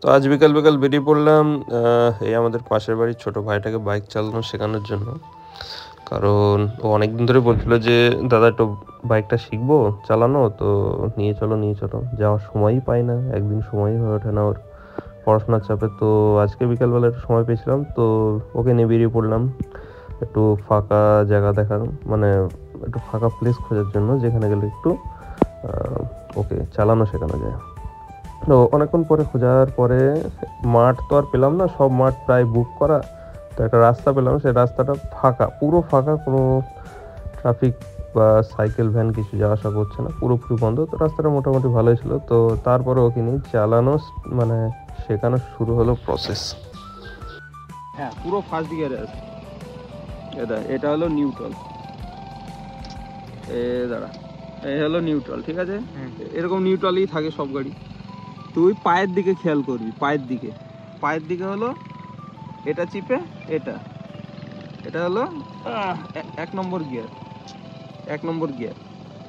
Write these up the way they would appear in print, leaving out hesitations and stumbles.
তো আজ বিকাল বিকাল বেরিয়ে পড়লাম এই আমাদের পাশের বাড়ির ছোট ভাইটাকে বাইক চালানো শেখানোর জন্য। কারণ ও অনেকদিন ধরে বলছিল যে দাদা একটু বাইকটা শিখবো চালানো, তো নিয়ে চলো নিয়ে চলো, যাওয়ার সময়ই পাই না, একদিন সময়ই হয়ে ওঠে না ওর পড়াশোনার চাপে। তো আজকে বিকালবেলা একটু সময় পেয়েছিলাম, তো ওকে নিয়ে বেরিয়ে পড়লাম একটু ফাঁকা জায়গা দেখার, মানে একটু ফাঁকা প্লেস খোঁজার জন্য যেখানে গেলে একটু ওকে চালানো শেখানো যায়। তো অনেকক্ষণ পরে খোঁজার পরে মাঠ তো আর পেলাম না, সব মাঠ প্রায় বুক করা। তো একটা রাস্তা পেলাম, সেই রাস্তাটা ফাঁকা, পুরো ফাঁকা, কোনো ট্রাফিক বা সাইকেল ভ্যান কিছু যাওয়া আসা করছে না, পুরোপুরি বন্ধ। তো রাস্তাটা মোটামুটি ভালোই ছিল। তো তারপরে ওকে নিয়ে চালানো মানে শেখানো শুরু হলো প্রসেস। হ্যাঁ, পুরো ফার্স্ট গিয়ারে আছে। এটা হলো নিউট্রাল, দাঁড়া, এই হলো নিউট্রাল, ঠিক আছে? এরকম নিউট্রালই থাকে সব গাড়ি। তুই পায়ের দিকে খেয়াল করবি, পায়ের দিকে হলো এটা চিপে, এটা হলো 1 নম্বর গিয়ার।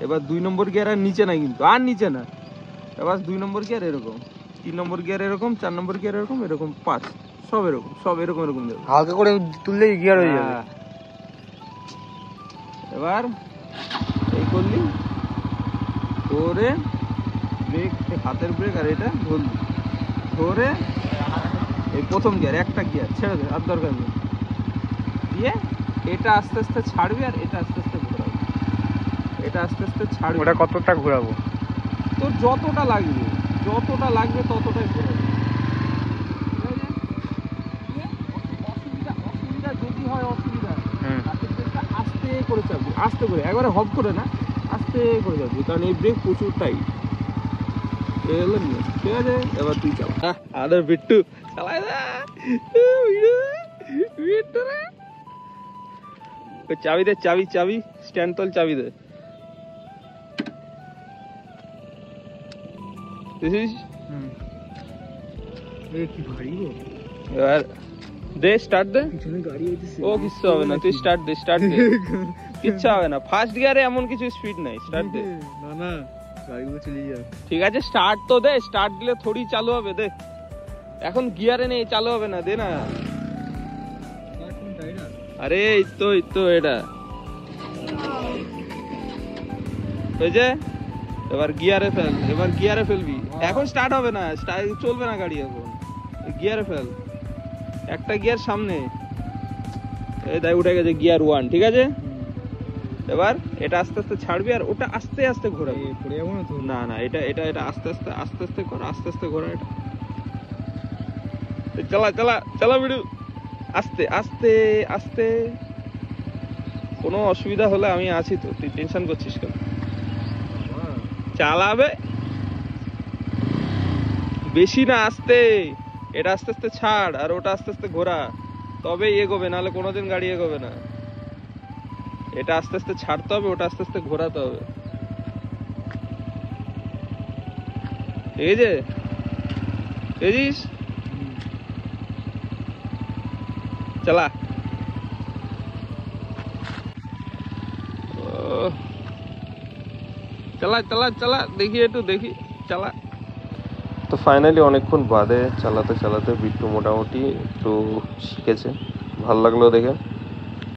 এবার 2 নম্বর গিয়ার আর নিচে না, কিন্তু আর নিচে না। এবার 2 নম্বর গিয়ার এরকম, 3 নম্বর গিয়ার এরকম, 4 নম্বর গিয়ার এরকম 5, সব এরকম দেবে। হালকা করে তুললেই গিয়ার হয়ে যাবে। এবার এই করলি, করে ব্রেক, হাতের ব্রেক আর এটা ধরলি, ধরে এই প্রথম গিয়ার, একটা গিয়ার ছেড়ে দে, আর দরকার নেই, দিয়ে এটা আস্তে আস্তে ছাড়বি, আর এটা আস্তে আস্তে ঘোরাবি, এটা আস্তে আস্তে ছাড়বি। ওটা কতটা ঘোরাবো? তোর যতটা লাগবে ততটাই ঘোরাবি। অসুবিধা যদি হয়, হাতের ব্রেকটা আস্তে করে চাপবি, আস্তে করে, একবারে হপ করে না, আস্তে করে যাবি, কারণ এই ব্রেক প্রচুর টাইট। ঠিক আছে, এবার তুই চালা। আরে বিট্টু চালাই চাবি দে, চাবি স্ট্যান্ড তোল, চাবি দে। কি ভারী গো। এবার দে, স্টার্ট দে। পিছনে গাড়ি হইতেছে। ও কিচ্ছু হবে না, তুই স্টার্ট দে, কিচ্ছু হবে না। ফার্স্ট গিয়ারে এমন কিছু স্পিড নাই, স্টার্ট দে। না গাড়িগুলো চলে যায়। ঠিক আছে, স্টার্ট তো দে, স্টার্ট দিলে থোড়ি চালু হবে, দে। এখন গিয়ারে নেই, চালু হবে না, দে না। আরে এই তো এটা ওই যে, এবার গিয়ারে ফেলবি। এখন স্টার্ট হবে না, চলবে না গাড়ি, এখন গিয়ারে ফেল। একটা গিয়ার সামনে, এই দেখ উঠে গেছে গিয়ার 1, ঠিক আছে? এবার এটা আস্তে আস্তে ছাড়বি, আর ওটা আস্তে আস্তে ঘোরাবি। না, এটা আস্তে আস্তে কর, আস্তে আস্তে ঘোরা। এটা চালা বিড়ু, আস্তে আস্তে আস্তে। কোনো অসুবিধা হলে আমি আছি তো, তুই টেনশন করছিস কেন? চালাবে বেশি না, আস্তে। এটা আস্তে আস্তে ছাড়, আর ওটা আস্তে আস্তে ঘোরা, তবে এগোবে, নাহলে কোনোদিন গাড়ি এগোবে না। এটা আস্তে আস্তে ছাড়তে হবে, ওটা আস্তে আস্তে ঘোরাতে হবে, ঠিক আছে? বুঝিস? চালা। চালা দেখি চালা। তো ফাইনালি অনেকক্ষণ বাদে চালাতে চালাতে বিট্টু মোটামুটি একটু শিখেছে, ভালো লাগলো দেখে।